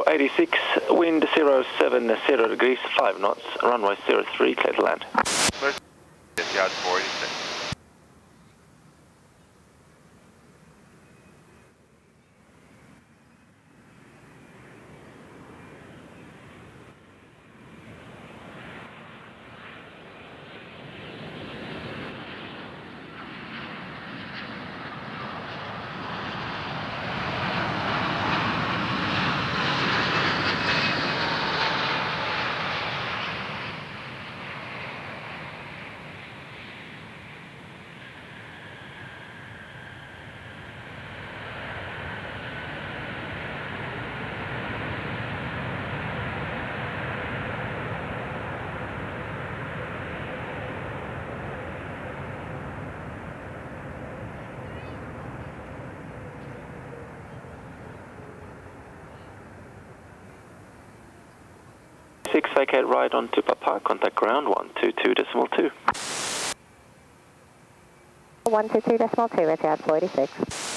86, wind 070 degrees, 5 knots, runway 03, clear to land. Etihad 486. Six, vacate right on to Papa, contact ground 122.2. 122.2, Etihad 486.